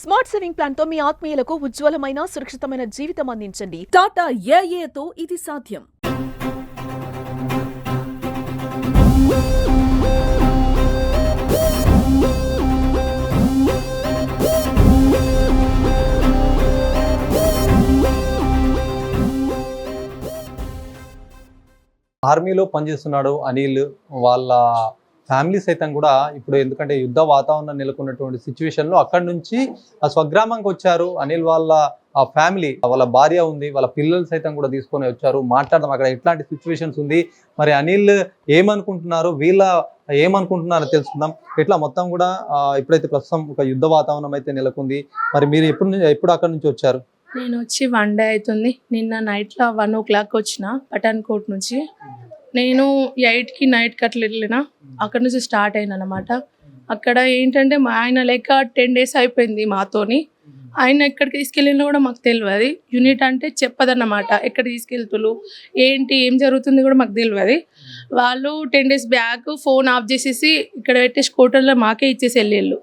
Smart saving plan తో మీ ఆత్మీయులకు ఉజ్వలమైన సురక్షితమైన జీవితం అందించండి. టాటా ఏఏతో ఇది సాధ్యం. ఆర్మీలో పనిచేస్తున్నాడు అనిల్. వాళ్ళ ఫ్యామిలీ సైతం కూడా ఇప్పుడు ఎందుకంటే యుద్ధ వాతావరణం నెలకొన్నటువంటి సిచ్యువేషన్లో అక్కడి నుంచి ఆ స్వగ్రామంకి వచ్చారు. అనిల్ వాళ్ళ ఆ ఫ్యామిలీ, వాళ్ళ భార్య ఉంది, వాళ్ళ పిల్లలు సైతం కూడా తీసుకొని వచ్చారు. మాట్లాడదాం అక్కడ ఎట్లాంటి సిచ్యువేషన్స్ ఉంది, మరి అనిల్ ఏమనుకుంటున్నారు, వీళ్ళ ఏమనుకుంటున్నారో తెలుసుకుందాం. ఇట్లా మొత్తం కూడా ఇప్పుడైతే ప్రస్తుతం ఒక యుద్ధ వాతావరణం అయితే నెలకొంది. మరి మీరు ఎప్పుడు అక్కడి నుంచి వచ్చారు? నేను వచ్చి 1 డే అవుతుంది. నిన్న నైట్లో 1 o'clock వచ్చిన పఠాన్కోట్ నుంచి. నేను 8కి నైట్కి అట్లా వెళ్ళిన. అక్కడ నుంచి స్టార్ట్ అయిన అనమాట. అక్కడ ఏంటంటే మా ఆయన లెక్క 10 days అయిపోయింది మాతోని. ఆయన ఎక్కడికి తీసుకెళ్ళినా కూడా మాకు తెలియదు. యూనిట్ అంటే చెప్పదన్నమాట, ఎక్కడ తీసుకెళ్తులు ఏంటి ఏం జరుగుతుంది కూడా మాకు తెలియదు. వాళ్ళు 10 days బ్యాక్ ఫోన్ ఆఫ్ చేసేసి ఇక్కడ పెట్టేసి కోటర్లో మాకే ఇచ్చేసి వెళ్ళేళ్ళు.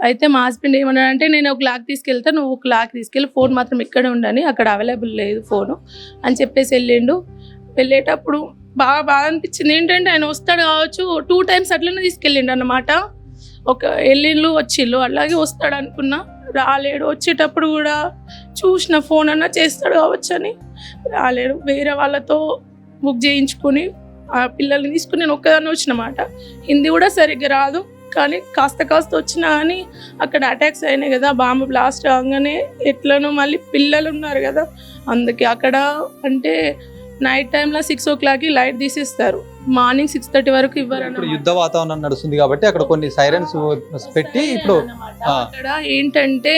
అయితే మా హస్బెండ్ ఏమన్నాడంటే, నేను ఒక లాక్ తీసుకెళ్తా, నువ్వు ఒక లాక్ తీసుకెళ్ళి, ఫోన్ మాత్రం ఇక్కడే ఉండని, అక్కడ అవైలబుల్ లేదు ఫోను అని చెప్పేసి వెళ్ళిండు. వెళ్ళేటప్పుడు బాగా అనిపించింది. ఏంటంటే ఆయన వస్తాడు కావచ్చు, 2 times అట్లనే తీసుకెళ్ళిండు అన్నమాట. ఒక వెళ్ళిళ్ళు వచ్చిళ్ళు, అలాగే వస్తాడు అనుకున్నా, రాలేడు. వచ్చేటప్పుడు కూడా చూసిన ఫోన్ అన్నా చేస్తాడు కావచ్చు అని, రాలేడు. వేరే వాళ్ళతో బుక్ చేయించుకొని ఆ పిల్లల్ని తీసుకుని నేను ఒక్కదాన్ని వచ్చినమాట. హిందీ కూడా సరిగ్గా రాదు, కానీ కాస్త వచ్చినా కానీ అక్కడ అటాక్స్ అయినాయి కదా, బాంబు బ్లాస్ట్ కాగానే ఎట్లనో. మళ్ళీ పిల్లలు ఉన్నారు కదా, అందుకే అక్కడ అంటే నైట్ టైంలో 6 o'clockకి లైట్ తీసేస్తారు, మార్నింగ్ 6:30 వరకు ఇవ్వరు. ఇప్పుడు యుద్ధ వాతావరణం నడుస్తుంది కాబట్టి అక్కడ కొన్ని సైరన్స్ పెట్టి ఇప్పుడు అక్కడ ఏంటంటే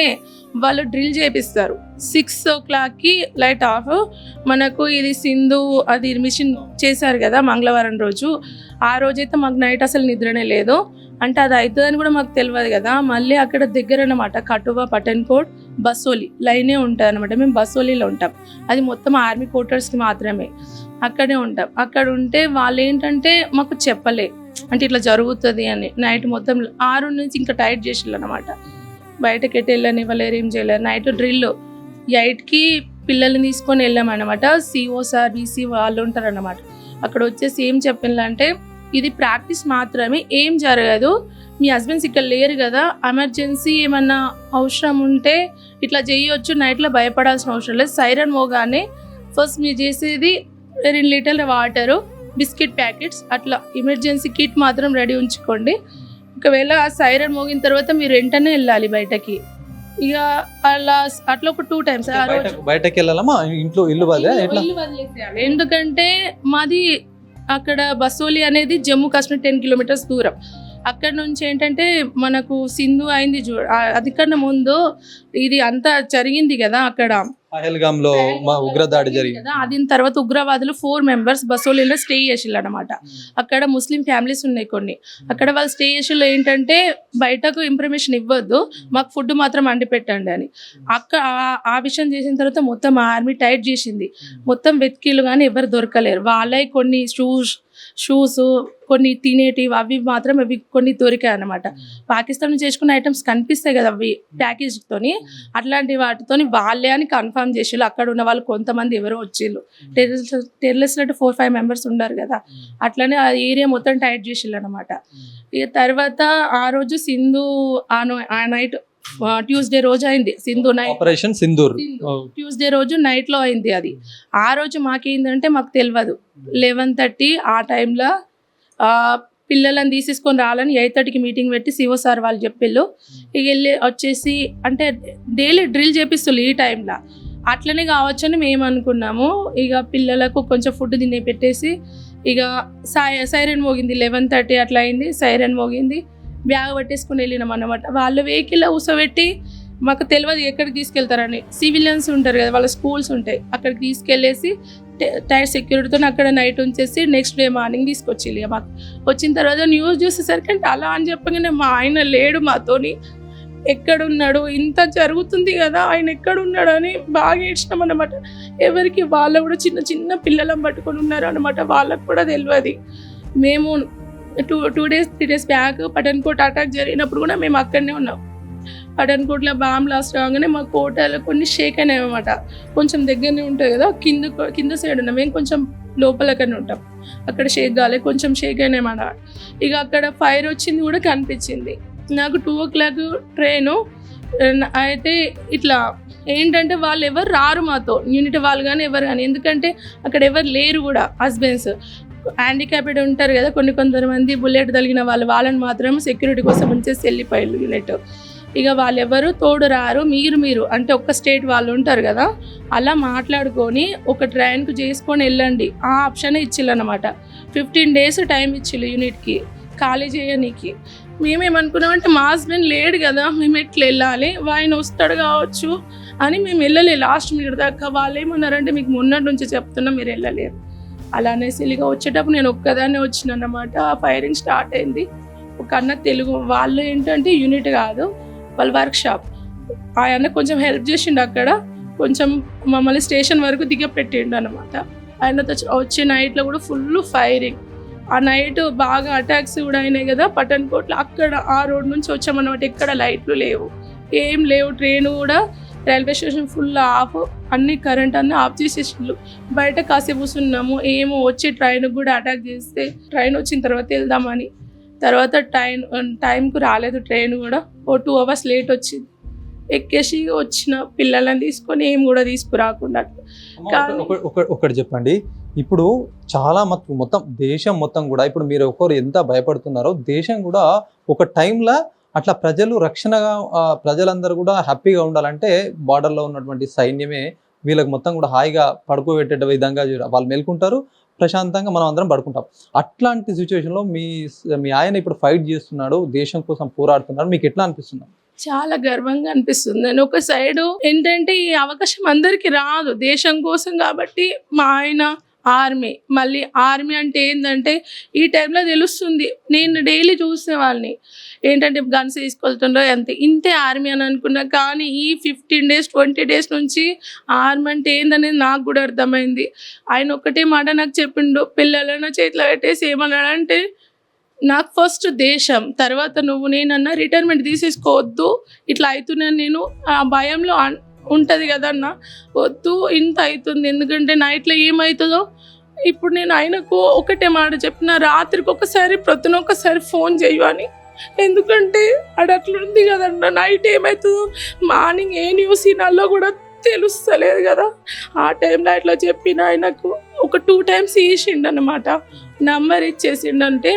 వాళ్ళు డ్రిల్ చేపిస్తారు. 6 o'clockకి లైట్ ఆఫ్. మనకు ఇది సింధు అది మిషన్ చేశారు కదా మంగళవారం రోజు, ఆ రోజైతే మాకు నైట్ అసలు నిద్రనే లేదు. అంటే అది అవుతుందని కూడా మాకు తెలియదు కదా. మళ్ళీ అక్కడ దగ్గర అనమాట కటువా, పఠాన్కోట్, బసోలి లైనే ఉంటుంది అనమాట. మేము బసోలీలో ఉంటాం, అది మొత్తం ఆర్మీ క్వార్టర్స్కి మాత్రమే. అక్కడే ఉంటాం. అక్కడ ఉంటే వాళ్ళు ఏంటంటే మాకు చెప్పలే, అంటే ఇట్లా జరుగుతుంది అని. నైట్ మొత్తం 6 నుంచి ఇంకా టైట్ చేసిళ్ళు అనమాట. బయటకి ఎటు వెళ్ళని ఇవ్వలేరు, ఏం చేయలేరు. నైట్ డ్రిల్ 8కి పిల్లల్ని తీసుకొని వెళ్ళామన్నమాట. సిఓ సార్, బీసీ వాళ్ళు ఉంటారు అన్నమాట. అక్కడ వచ్చేసి ఏం చెప్పిందంటే, ఇది ప్రాక్టీస్ మాత్రమే, ఏం జరగదు, మీ హస్బెండ్స్ ఇక్కడ లేరు కదా, ఎమర్జెన్సీ ఏమన్నా అవసరం ఉంటే ఇట్లా చేయొచ్చు, నైట్లో భయపడాల్సిన అవసరం లేదు. సైరన్ మోగానే ఫస్ట్ మీరు చేసేది 2 లీటర్ల వాటరు, బిస్కెట్ ప్యాకెట్స్, అట్లా ఎమర్జెన్సీ కిట్ మాత్రం రెడీ ఉంచుకోండి. ఒకవేళ ఆ సైరన్ మోగిన తర్వాత మీరు వెంటనే వెళ్ళాలి బయటకి. ఇక అట్లా ఒక 2 times బయటకి వెళ్ళాలమ్మా, ఇంట్లో ఇల్లు వదిలేసేయాలి. ఎందుకంటే మాది అక్కడ బసోలి అనేది జమ్మూ కాశ్మీర్ 10 kilometers దూరం. అక్కడ నుంచి ఏంటంటే మనకు సింధు అయింది అది కన్నా ముందు ఇది అంతా జరిగింది కదా, అక్కడ పహల్గామ్లో ఉగ్రదాడి జరిగింది కదా. అది తర్వాత ఉగ్రవాదులు 4 members బసోలీలో స్టే చేసిళ్ళు అనమాట. అక్కడ ముస్లిం ఫ్యామిలీస్ ఉన్నాయి కొన్ని. అక్కడ వాళ్ళు స్టే చేసిళ్ళు ఏంటంటే, బయటకు ఇన్ఫర్మేషన్ ఇవ్వద్దు, మాకు ఫుడ్ మాత్రం వండి పెట్టండి అని. అక్కడ ఆ విషయం చేసిన తర్వాత మొత్తం ఆర్మీ టైట్ చేసింది. మొత్తం వెతికిళ్ళు కానీ ఎవరు దొరకలేరు. వాళ్ళే కొన్ని షూస్ కొన్ని తినేటివి అవి మాత్రం అవి కొన్ని దొరికాయి అనమాట. పాకిస్తాన్ నుంచి చేసుకున్న ఐటమ్స్ కనిపిస్తాయి కదా అవి ప్యాకేజ్తోని, అట్లాంటి వాటితోని వాళ్ళే అని కన్ఫర్మ్ చేసిళ్ళు. అక్కడ ఉన్న వాళ్ళు కొంతమంది ఎవరో వచ్చిళ్ళు, టెర్రరిస్టులు అంటే 4-5 members ఉన్నారు కదా, అట్లనే ఆ ఏరియా మొత్తం టైట్ చేసిళ్ళు అనమాట. ఇక తర్వాత ఆ రోజు సింధు ఆ నైట్ ట్యూస్డే రోజు అయింది Sindhu night operation Sindoor. Tuesday రోజు నైట్లో అయింది అది. ఆ రోజు మాకేందంటే మాకు తెలియదు. 11:30 ఆ టైంలో పిల్లలను తీసేసుకొని రావాలని 8:30కి మీటింగ్ పెట్టి సిఓ సార్ వాళ్ళు చెప్పిళ్ళు. ఇక వెళ్ళి వచ్చేసి అంటే డైలీ డ్రిల్ చేపిస్తుళ్ళు ఈ టైంలో. అట్లనే కావచ్చని మేము అనుకున్నాము. ఇక పిల్లలకు కొంచెం ఫుడ్ తినే పెట్టేసి ఇక సైరన్ మోగింది. 11:30 అట్లా అయింది, సైరన్ మోగింది. బ్యాగ్ పట్టేసుకుని వెళ్ళినాం అన్నమాట. వాళ్ళ వెహికల్లో కూర్చోబెట్టి, మాకు తెలియదు ఎక్కడికి తీసుకెళ్తారని. సివిలియన్స్ ఉంటారు కదా, వాళ్ళ స్కూల్స్ ఉంటాయి, అక్కడికి తీసుకెళ్ళేసి టైర్ సెక్యూరిటీతో అక్కడ నైట్ ఉంచేసి నెక్స్ట్ డే మార్నింగ్ తీసుకొచ్చి మాకు వచ్చిన తర్వాత న్యూస్ చూసేసరికి అంటే అలా అని చెప్పగానే మా ఆయన లేడు మాతోని. ఎక్కడున్నాడు, ఇంత జరుగుతుంది కదా, ఆయన ఎక్కడున్నాడు అని బాగా ఏడ్చినాం అనమాట. ఎవరికి వాళ్ళు కూడా చిన్న పిల్లలను పట్టుకొని ఉన్నారు అనమాట, వాళ్ళకు కూడా తెలియదు. మేము 2 days 3 days back Pathankot attack జరిగినప్పుడు కూడా మేము అక్కడనే ఉన్నాం. పఠాన్కోట్లో బాంబ్ బ్లాస్ట్ కాగానే మా కోటలో కొన్ని షేక్ అయినాయి అనమాట. కొంచెం దగ్గరనే ఉంటుంది కదా, కింద సైడ్ ఉన్నాం, మేము కొంచెం లోపలకనే ఉంటాం. అక్కడ షేక్ కాలే, కొంచెం షేక్ అయినాయన్నమాట. ఇక అక్కడ ఫైర్ వచ్చింది కూడా కనిపించింది నాకు. 2 o'clock ట్రైను అయితే ఇట్లా ఏంటంటే వాళ్ళు ఎవరు రారు మాతో, యూనిట్ వాళ్ళు కానీ ఎవరు కానీ, ఎందుకంటే అక్కడ ఎవరు లేరు కూడా. హస్బెండ్స్ హ్యాండిక్యాప్డ్ ఉంటారు కదా కొంతమంది, బుల్లెట్ తగిలిన వాళ్ళని మాత్రం సెక్యూరిటీ కోసం ఉంచేసి వెళ్ళిపోయారు యూనిట్. ఇక వాళ్ళు ఎవరు తోడు రారు, మీరు అంటే ఒక్క స్టేట్ వాళ్ళు ఉంటారు కదా, అలా మాట్లాడుకొని ఒక ట్రైన్కు చేసుకొని వెళ్ళండి ఆ ఆప్షనే ఇచ్చిల్లన్నమాట. 15 days టైం ఇచ్చిల్లు యూనిట్కి ఖాళీ చేయనీకి. మేమేమనుకున్నామంటే మా హస్బెండ్ లేడు కదా, మేము ఎట్లా వెళ్ళాలి, ఆయన వస్తాడు కావచ్చు అని మేము వెళ్ళలే లాస్ట్ మినిట్ దాకా. వాళ్ళు ఏమన్నారంటే మీకు మొన్నటి నుంచి చెప్తున్నా మీరు వెళ్ళలేరు. అలానే సిలిగా వచ్చేటప్పుడు నేను ఒక్కదాన్నే వచ్చిన అన్నమాట. ఆ ఫైరింగ్ స్టార్ట్ అయింది. ఒక అన్న తెలుగు వాళ్ళు ఏంటంటే యూనిట్ కాదు, వాళ్ళ వర్క్ షాప్. ఆయన కొంచెం హెల్ప్ చేసిండు అక్కడ, కొంచెం మమ్మల్ని స్టేషన్ వరకు దిగపెట్టిండు అనమాట. ఆయనతో వచ్చే నైట్లో కూడా ఫుల్ ఫైరింగ్. ఆ నైట్ బాగా అటాక్స్ కూడా అయినాయి కదా పఠాన్కోట్లో. అక్కడ ఆ రోడ్ నుంచి వచ్చామన్నమాట. ఎక్కడ లైట్లు లేవు, ఏం లేవు. ట్రైన్ కూడా రైల్వే స్టేషన్ ఫుల్ ఆఫ్, అన్ని కరెంట్ అన్నీ ఆఫ్ చేసేసిండ్రు. బయట కాసేపు కూర్చున్నాము, ఏమో వచ్చి ట్రైన్కి కూడా అటాక్ చేస్తే ట్రైన్ వచ్చిన తర్వాత వెళ్దామని. తర్వాత టైంకు రాలేదు ట్రైన్ కూడా, 2 hours లేట్ వచ్చింది. ఎక్కేసి వచ్చిన పిల్లలని తీసుకొని ఏం కూడా తీసుకురాకుండా. ఒకటి చెప్పండి, ఇప్పుడు చాలా మొత్తం దేశం మొత్తం కూడా ఇప్పుడు మీరు ఒకరు ఎంత భయపడుతున్నారో, దేశం కూడా ఒక టైంలో అట్లా ప్రజలు రక్షణగా ప్రజలందరూ కూడా హ్యాపీగా ఉండాలంటే బార్డర్లో ఉన్నటువంటి సైన్యమే వీళ్ళకి మొత్తం కూడా హాయిగా పడుకోబెట్టే విధంగా వాళ్ళు మేల్కుంటారు, ప్రశాంతంగా మనం అందరం పడుకుంటాం. అట్లాంటి సిచ్యువేషన్లో మీ ఆయన ఇప్పుడు ఫైట్ చేస్తున్నాడు, దేశం కోసం పోరాడుతున్నాడు, మీకు ఎట్లా అనిపిస్తుంది? చాలా గర్వంగా అనిపిస్తుంది. నేను ఒక సైడు ఏంటంటే ఈ అవకాశం అందరికీ రాదు దేశం కోసం కాబట్టి. మా ఆయన మళ్ళీ ఆర్మీ అంటే ఏంటంటే ఈ టైంలో తెలుస్తుంది. నేను డైలీ చూసే వాళ్ళని ఏంటంటే గన్స్ తీసుకెళ్తుండో ఇంతే ఆర్మీ అని అనుకున్నా. కానీ ఈ 15 days 20 days నుంచి ఆర్మీ అంటే ఏందనేది నాకు కూడా అర్థమైంది. ఆయన ఒకటే మాట నాకు చెప్పిండు, పిల్లలను చేతిలో పెట్టేసి ఏమన్నాడంటే, నాకు ఫస్ట్ దేశం, తర్వాత నువ్వు నేనన్నా రిటైర్మెంట్ తీసేసుకోవద్దు, ఇట్లా అవుతున్నాను నేను, ఆ భయంలో ఉంటుంది కదన్నా, వద్దు ఇంత అవుతుంది, ఎందుకంటే నైట్లో ఏమవుతుందో. ఇప్పుడు నేను ఆయనకు ఒకటే మాట చెప్పిన, రాత్రికి ఒకసారి ప్రతినొక్కసారి ఫోన్ చేయు అని. ఎందుకంటే అది అట్లుంది కదన్నా, నైట్ ఏమవుతుందో మార్నింగ్ ఏ న్యూస్ ఇనాల్లో కూడా తెలుస్తలేదు కదా. ఆ టైంలో ఇట్లా చెప్పిన ఆయనకు ఒక 2 times వేసిండు అనమాట. నంబర్ ఇచ్చేసిండంటే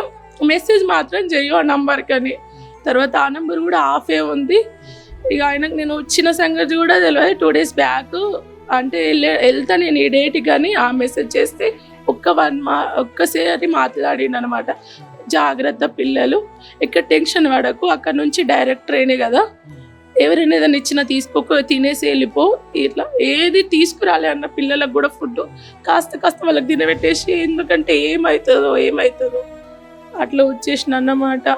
మెసేజ్ మాత్రం చెయ్యు ఆ నంబర్కి అని. తర్వాత ఆ నెంబర్ కూడా ఆఫే ఉంది. ఇక ఆయనకు నేను వచ్చిన సంగతి కూడా తెలియదు. 2 days బ్యాక్ అంటే వెళ్తా నేను ఈ డేట్ కానీ ఆ మెసేజ్ చేస్తే ఒక్కసారి మాట్లాడిండు అనమాట. జాగ్రత్త పిల్లలు, ఇక్కడ టెన్షన్ పడకు, అక్కడ నుంచి డైరెక్ట్ ట్రైనే కదా, ఎవరైనా ఏదైనా ఇచ్చినా తీసుకో, తినేసి వెళ్ళిపో, ఇట్లా ఏది తీసుకురాలే అన్న పిల్లలకు కూడా ఫుడ్ కాస్త వాళ్ళకి తినబెట్టేసి, ఎందుకంటే ఏమవుతుందో అట్లా వచ్చేసిన అన్నమాట.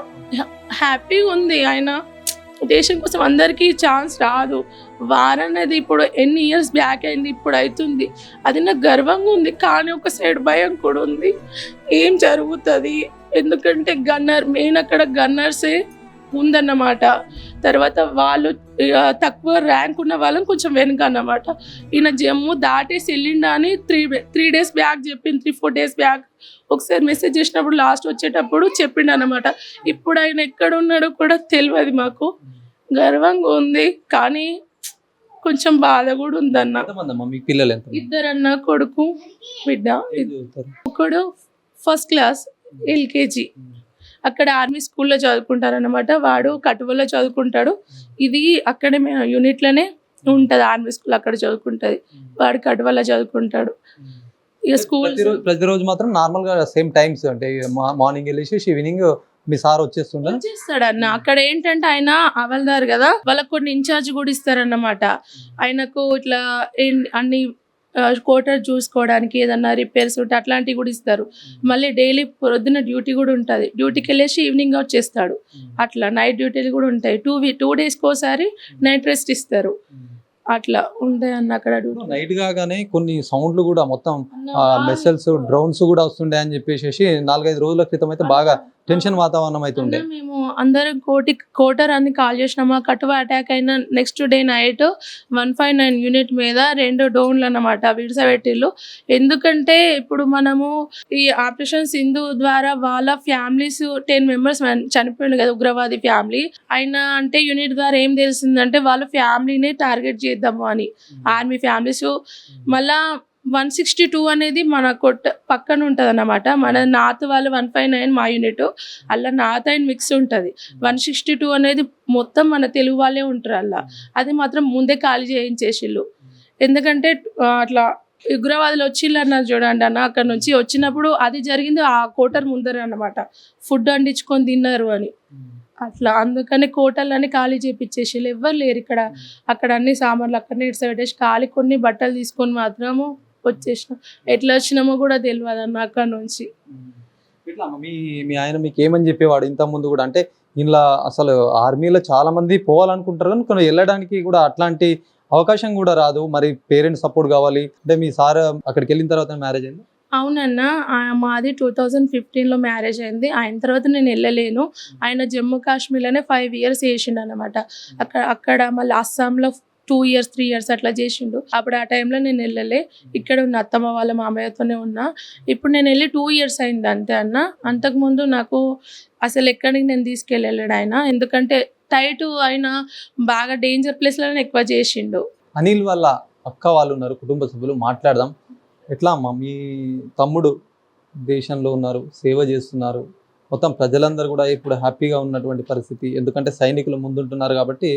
హ్యాపీగా ఉంది. ఆయన దేశం కోసం అందరికీ ఛాన్స్ రాదు. వారనేది ఇప్పుడు ఎన్ని ఇయర్స్ బ్యాక్ అయింది, ఇప్పుడు అవుతుంది. అది నాకు గర్వంగా ఉంది. కానీ ఒక సైడ్ భయం కూడా ఉంది, ఏం జరుగుతుంది. ఎందుకంటే మెయిన్ అక్కడ గన్నర్సే ఉందన్నమాట. తర్వాత వాళ్ళు తక్కువ ర్యాంక్ ఉన్న వాళ్ళని కొంచెం వెనుక అన్నమాట. ఈయన జమ్మూ దాటేసి వెళ్ళిండా అని 3 days బ్యాక్ చెప్పింది, 3-4 days బ్యాక్ ఒకసారి మెసేజ్ చేసినప్పుడు లాస్ట్ వచ్చేటప్పుడు చెప్పిండు అనమాట. ఇప్పుడు ఆయన ఎక్కడ ఉన్నాడో కూడా తెలియదు మాకు. గర్వంగా ఉంది కానీ కొంచెం బాధ కూడా ఉందన్న. 2 అన్న, కొడుకు బిడ్డ. ఒకడు 1st class LKG అక్కడ ఆర్మీ స్కూల్లో చదువుకుంటారనమాట. వాడు కటువలో చదువుకుంటాడు. ఇది అక్కడే యూనిట్లోనే ఉంటుంది ఆర్మీ స్కూల్, అక్కడ చదువుకుంటుంది. వాడు కటువలో చదువుకుంటాడు. ఇక స్కూల్ ప్రతిరోజు మాత్రం నార్మల్ గా సేమ్ టైమ్స్ అంటే మార్నింగ్ వెళ్ళేసి ఈవినింగ్ మీ సార్ వచ్చేస్తాడు అన్న. అక్కడ ఏంటంటే ఆయన అవల్దారు కదా, వాళ్ళకి కొన్ని ఇన్ఛార్జ్ కూడా ఇస్తారన్నమాట. ఆయనకు ఇట్లా అన్ని క్వార్టర్ చూసుకోవడానికి, ఏదన్నా రిపేర్స్ ఉంటే అట్లాంటివి కూడా ఇస్తారు. మళ్ళీ డైలీ పొద్దున్న డ్యూటీ కూడా ఉంటుంది. డ్యూటీకి వెళ్ళేసి ఈవినింగ్ వచ్చేస్తాడు. అట్లా నైట్ డ్యూటీలు కూడా ఉంటాయి. 2 daysకి ఒకసారి నైట్ రెస్ట్ ఇస్తారు. అట్లా ఉంటాయి అన్న అక్కడ. నైట్ కాగానే కొన్ని సౌండ్లు కూడా మొత్తం మిస్సైల్స్, డ్రోన్స్ కూడా వస్తుండే అని చెప్పేసి 4-5 రోజుల క్రితం అయితే బాగా టెన్షన్ వాతావరణం అయితే ఉండే. అన్న మేము అందరం కోటర్ అని కాల్ చేసినామా, కటువ అటాక్ అయిన నెక్స్ట్ డే నైట్ 159 యూనిట్ మీద 2 డోన్లు అన్నమాట విడిసబెట్టిళ్ళు. ఎందుకంటే ఇప్పుడు మనము ఈ ఆపరేషన్ సింధు ద్వారా వాళ్ళ ఫ్యామిలీస్ 10 మెంబర్స్ చనిపోయింది కదా, ఉగ్రవాది ఫ్యామిలీ. ఆయన అంటే యూనిట్ ద్వారా ఏం తెలిసిందంటే వాళ్ళ ఫ్యామిలీనే టార్గెట్ చేద్దాము అని, ఆర్మీ ఫ్యామిలీస్. మళ్ళా 162 అనేది మన పక్కన ఉంటుంది అన్నమాట. మన నార్త్ వాళ్ళు 159 మా యూనిట్, అలా నార్త్ అండ్ మిక్స్ ఉంటుంది. 162 అనేది మొత్తం మన తెలుగు వాళ్ళే ఉంటారు అలా. అది మాత్రం ముందే ఖాళీ చేయించేసిళ్ళు. ఎందుకంటే అట్లా ఉగ్రవాదులు వచ్చిళ్ళు అన్నారు చూడండి అన్న, అక్కడ నుంచి వచ్చినప్పుడు అది జరిగింది ఆ కోటర్ ముందర అన్నమాట. ఫుడ్ వండించుకొని తిన్నారు అని అట్లా. అందుకని కోటర్లని ఖాళీ చేపించేసి ఎవ్వరు లేరు ఇక్కడ. అక్కడ అన్ని సామాన్లు అక్కడనే ఇటు పెట్టేసి ఖాళీ కొన్ని బట్టలు తీసుకొని మాత్రము వచ్చేసినాం. ఎట్లా వచ్చినామో కూడా తెలియదు అన్న అక్కడ నుంచి. ఎట్లా అమ్మ, మీ ఆయన మీకు ఏమని చెప్పేవాడు ఇంత ముందు కూడా? అంటే ఇలా అసలు ఆర్మీలో చాలా మంది పోవాలనుకుంటారు కానీ కొన్ని వెళ్ళడానికి కూడా అట్లాంటి అవకాశం కూడా రాదు. మరి పేరెంట్స్ సపోర్ట్ కావాలి అంటే మీ సార్ అక్కడికి వెళ్ళిన తర్వాత మ్యారేజ్ అయింది? అవునన్న, మాది 2015లో మ్యారేజ్ అయింది. ఆయన తర్వాత నేను వెళ్ళలేను. ఆయన జమ్మూ కాశ్మీర్లోనే 5 years చేసిండు అనమాట. అక్కడ మళ్ళీ అస్సాంలో 2 years 3 years అట్లా చేసిండు. అప్పుడు ఆ టైంలో నేను వెళ్ళలే. ఇక్కడ ఉన్న అత్తమ్మ వాళ్ళ మామయ్యతోనే ఉన్నా. ఇప్పుడు నేను వెళ్ళి 2 years అయింది అంతే అన్న. అంతకుముందు నాకు అసలు ఎక్కడికి నేను తీసుకెళ్ళలేడు ఆయన. ఎందుకంటే టైట్ ఆయన బాగా డేంజర్ ప్లేస్లోనే ఎక్కువ చేసిండు. అనిల్ వాళ్ళ అక్క వాళ్ళు ఉన్నారు, కుటుంబ సభ్యులు, మాట్లాడదాం. ఎట్లా అమ్మా, మీ తమ్ముడు దేశంలో ఉన్నారు, సేవ చేస్తున్నారు, మొత్తం ప్రజలందరూ కూడా ఇప్పుడు హ్యాపీగా ఉన్నటువంటి పరిస్థితి. ఎందుకంటే సైనికులు ముందుంటున్నారు కాబట్టి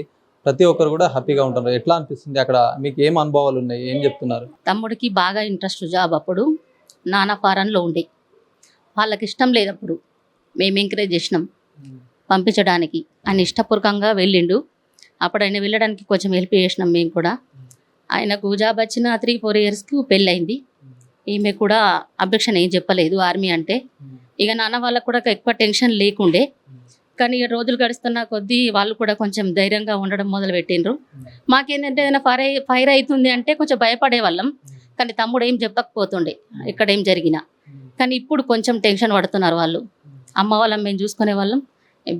ప్రతి ఒక్కరు కూడా హ్యాపీగా ఉంటున్నారు. ఎట్లా అనిపిస్తుంది అక్కడ? మీకు ఏం అనుభవాలు ఉన్నాయి, ఏం చెప్తున్నారు? తమ్ముడికి బాగా ఇంట్రెస్ట్ జాబ్. అప్పుడు నాన్న ఫారెన్లో ఉండే, వాళ్ళకి ఇష్టం లేదు. అప్పుడు మేము ఎంకరేజ్ చేసినాం పంపించడానికి. ఆయన ఇష్టపూర్వకంగా వెళ్ళిండు. అప్పుడు ఆయన వెళ్ళడానికి కొంచెం హెల్ప్ చేసినాం మేము కూడా. ఆయనకు జాబ్ వచ్చిన 3-4 yearsకి పెళ్ళయింది. ఈమె కూడా అబ్జెక్షన్ ఏం చెప్పలేదు ఆర్మీ అంటే. ఇక నాన్న వాళ్ళకు కూడా ఎక్కువ టెన్షన్ లేకుండే. కానీ రోజులు గడుస్తున్న కొద్దీ వాళ్ళు కూడా కొంచెం ధైర్యంగా ఉండడం మొదలు పెట్టిండ్రు. మాకేంటంటే ఏదైనా ఫైర్ అవుతుంది అంటే కొంచెం భయపడే వాళ్ళం. కానీ తమ్ముడు ఏం చెప్పకపోతుండే ఇక్కడ ఏం జరిగినా. కానీ ఇప్పుడు కొంచెం టెన్షన్ పడుతున్నారు వాళ్ళు. అమ్మ వాళ్ళం మేము చూసుకునే వాళ్ళం,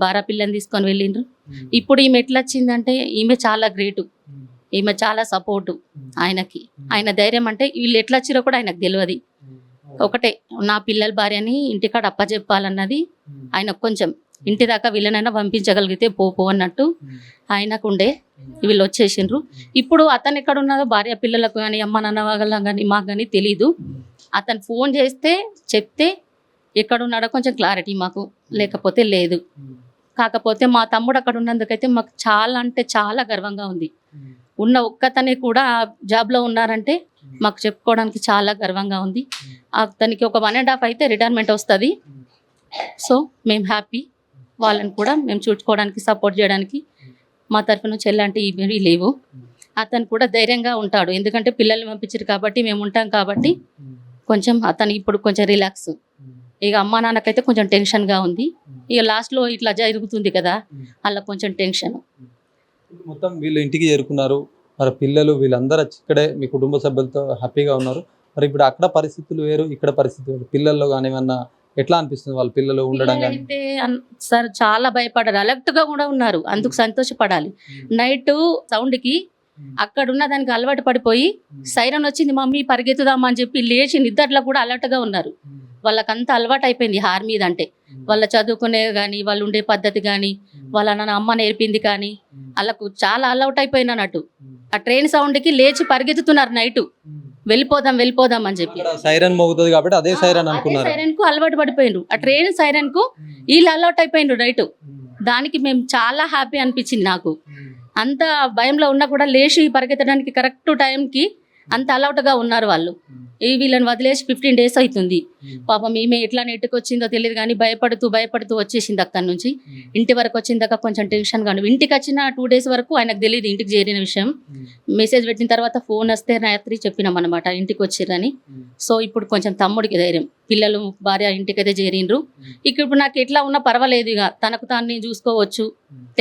బారా పిల్లని తీసుకొని వెళ్ళిండ్రు. ఇప్పుడు ఈమె ఎట్లా వచ్చిందంటే ఈమె చాలా గ్రేటు. ఈమె చాలా సపోర్టు ఆయనకి. ఆయన ధైర్యం అంటే వీళ్ళు ఎట్లా వచ్చిరో కూడా ఆయనకు తెలియదు. ఒకటే నా పిల్లల భార్యని ఇంటికాడ అప్పచెప్పాలన్నది ఆయనకు కొంచెం. ఇంటి దాకా వీళ్ళనైనా పంపించగలిగితే పో అన్నట్టు ఆయనకు ఉండే. వీళ్ళు వచ్చేసిండ్రు. ఇప్పుడు అతను ఎక్కడ ఉన్నదో భార్య పిల్లలకు కానీ అమ్మ నాన్న వాళ్ళకి కానీ మాకు కానీ తెలీదు. అతను ఫోన్ చేస్తే చెప్తే ఎక్కడున్నాడో కొంచెం క్లారిటీ మాకు, లేకపోతే లేదు. కాకపోతే మా తమ్ముడు అక్కడ ఉన్నందుకైతే మాకు చాలా అంటే చాలా గర్వంగా ఉంది. ఉన్న ఒక్కతనే కూడా జాబ్లో ఉన్నారంటే మాకు చెప్పుకోవడానికి చాలా గర్వంగా ఉంది. అతనికి ఒక 1.5 అయితే రిటైర్మెంట్ వస్తుంది. సో మేము హ్యాపీ. వాళ్ళని కూడా మేము చూసుకోవడానికి సపోర్ట్ చేయడానికి మా తరఫు నుంచి ఎలాంటి ఇవి లేవు. అతను కూడా ధైర్యంగా ఉంటాడు. ఎందుకంటే పిల్లల్ని పంపించారు కాబట్టి మేము ఉంటాం కాబట్టి కొంచెం అతను ఇప్పుడు కొంచెం రిలాక్స్. ఇక అమ్మా నాన్నకైతే కొంచెం టెన్షన్గా ఉంది. ఇక లాస్ట్లో ఇట్లా జరుగుతుంది కదా, అలా కొంచెం టెన్షన్. మొత్తం వీళ్ళు ఇంటికి చేరుకున్నారు. మరి పిల్లలు వీళ్ళందరూ ఇక్కడే మీ కుటుంబ సభ్యులతో హ్యాపీగా ఉన్నారు. మరి ఇప్పుడు అక్కడ పరిస్థితులు వేరు, ఇక్కడ పరిస్థితులు వేరు. పిల్లల్లో కానీ ఏమన్నా ఎట్లా అనిపిస్తుంది వాళ్ళ పిల్లలు ఉండడం కానీ? అయితే సార్ చాలా భయపడారు, అలర్ట్గా కూడా ఉన్నారు. అందుకు సంతోషపడాలి. నైట్ సౌండ్కి అక్కడ ఉన్న దానికి అలవాటు పడిపోయి సైరన్ వచ్చింది మమ్మీ పరిగెత్తుదామా అని చెప్పి లేచి నిద్రలో కూడా అలర్ట్గా ఉన్నారు. వాళ్ళకంతా అలవాటు అయిపోయింది ఆర్మీ అంటే. వాళ్ళ చదువుకునే కానీ వాళ్ళు ఉండే పద్ధతి కానీ వాళ్ళ నాన్న అమ్మ నేర్పింది కానీ వాళ్ళకు చాలా అలవాటు అయిపోయింది అన్నట్టు. ఆ ట్రైన్ సౌండ్కి లేచి పరిగెత్తుతున్నారు నైట్, వెళ్ళిపోదాం అని చెప్పి. సైరన్ మోగుతుంది కాబట్టి అదే సైరన్ అనుకున్నారు. సైరన్ కు అలవాటు పడిపోయిండ్రు. ఆ ట్రైన్ సైరన్ కు వీళ్ళు అలవాటు అయిపోయిండ్రు నైట్. దానికి మేము చాలా హ్యాపీ అనిపించింది నాకు. అంత భయంలో ఉన్నా కూడా లేచి పరిగెత్తడానికి కరెక్ట్ టైంకి అంత అలౌట్గా ఉన్నారు వాళ్ళు. వీళ్ళని వదిలేసి 15 days అవుతుంది. పాపం ఈమె ఎట్లా నెట్టుకు వచ్చిందో తెలియదు కానీ భయపడుతూ వచ్చేసింది అక్కడి నుంచి. ఇంటి వరకు వచ్చిందాక కొంచెం టెన్షన్ గాను. ఇంటికి వచ్చిన 2 days వరకు ఆయనకు తెలియదు ఇంటికి చేరిన విషయం. మెసేజ్ పెట్టిన తర్వాత ఫోన్ వస్తే రాత్రి చెప్పినాం అనమాట ఇంటికి వచ్చిర్రని. సో ఇప్పుడు కొంచెం తమ్ముడికి ధైర్యం, పిల్లలు భార్య ఇంటికైతే చేరిండ్రు. ఇప్పుడు నాకు ఎట్లా ఉన్నా పర్వాలేదు, ఇక తనకు తాన్ని చూసుకోవచ్చు,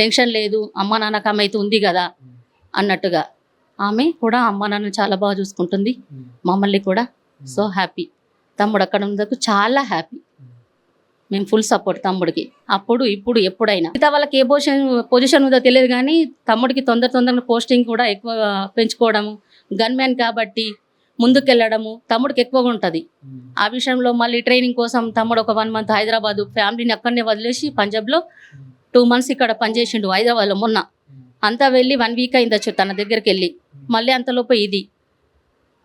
టెన్షన్ లేదు, అమ్మ నాన్నకు ఆమె అయితే ఉంది కదా అన్నట్టుగా. ఆమె కూడా అమ్మ నాన్న చాలా బాగా చూసుకుంటుంది, మమ్మల్ని కూడా. So happy. తమ్ముడు అక్కడ ఉన్నందుకు చాలా హ్యాపీ. మేము ఫుల్ సపోర్ట్ తమ్ముడికి, అప్పుడు ఇప్పుడు ఎప్పుడైనా. మిగతా వాళ్ళకి ఏ పొజిషన్ ఉందో తెలియదు కానీ తమ్ముడికి తొందరగా పోస్టింగ్ కూడా ఎక్కువ పెంచుకోవడము, గన్ మ్యాన్ కాబట్టి ముందుకెళ్ళడము తమ్ముడికి ఎక్కువగా ఉంటుంది. ఆ విషయంలో మళ్ళీ ట్రైనింగ్ కోసం తమ్ముడు ఒక 1 month హైదరాబాద్ ఫ్యామిలీని అక్కడనే వదిలేసి పంజాబ్లో 2 months ఇక్కడ పనిచేసిండు హైదరాబాద్లో. మొన్న అంతా వెళ్ళి 1 week అయిందచ్చు తన దగ్గరికి వెళ్ళి, మళ్ళీ అంతలోపు ఇది.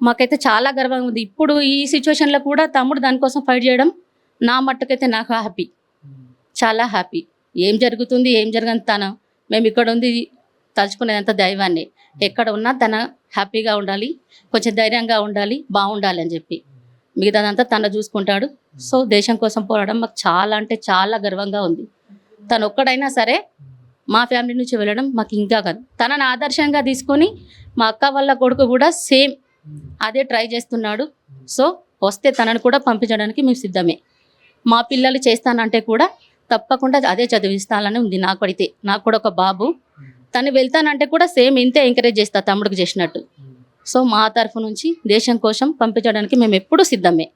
మాకైతే చాలా గర్వంగా ఉంది. ఇప్పుడు ఈ సిచ్యువేషన్లో కూడా తమ్ముడు దానికోసం ఫైట్ చేయడం నా మట్టుకైతే నాకు హ్యాపీ, చాలా హ్యాపీ. ఏం జరుగుతుంది ఏం జరగని మేము ఇక్కడ ఉంది తలుచుకునేదంతా దైవాన్ని. ఎక్కడ ఉన్నా తన హ్యాపీగా ఉండాలి, కొంచెం ధైర్యంగా ఉండాలి, బాగుండాలి అని చెప్పి మిగతాదంతా తన చూసుకుంటాడు. సో దేశం కోసం పోరాడడం మాకు చాలా అంటే చాలా గర్వంగా ఉంది. తను ఒక్కడైనా సరే మా ఫ్యామిలీ నుంచి వెళ్ళడం మాకు ఇంకా కాదు. తనని ఆదర్శంగా తీసుకొని మా అక్క వాళ్ళ కొడుకు కూడా సేమ్ అదే ట్రై చేస్తున్నాడు. సో వస్తే తనను కూడా పంపించడానికి మేము సిద్ధమే. మా పిల్లలు చేస్తానంటే కూడా తప్పకుండా అదే చదివిస్తానని ఉంది. నాకు కూడా ఒక బాబు, తను వెళ్తానంటే కూడా సేమ్ ఇంతే ఎంకరేజ్ చేస్తా తమ్ముడికి చేసినట్టు. సో మా తరఫు నుంచి దేశం కోసం పంపించడానికి మేము ఎప్పుడూ సిద్ధమే.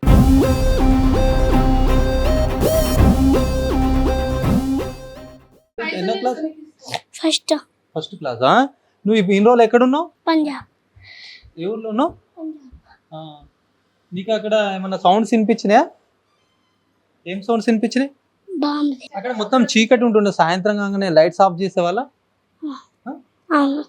ఎన్నో క్లాస్? ఫస్ట్ క్లాసా? నువ్వు ఇన్ని రోజులు ఎక్కడున్నావు? పంజాబ్. ఏ ఊర్లో ఉన్నావు? నీకు అక్కడ ఏమన్నా సౌండ్స్ వినిపించినాయా? ఏం సౌండ్స్ వినిపించినాయి? బాంబు. అక్కడ మొత్తం చీకటి ఉంటుండే, సాయంత్రం కాగానే లైట్స్ ఆఫ్ చేసేవాళ్ళ? అవును.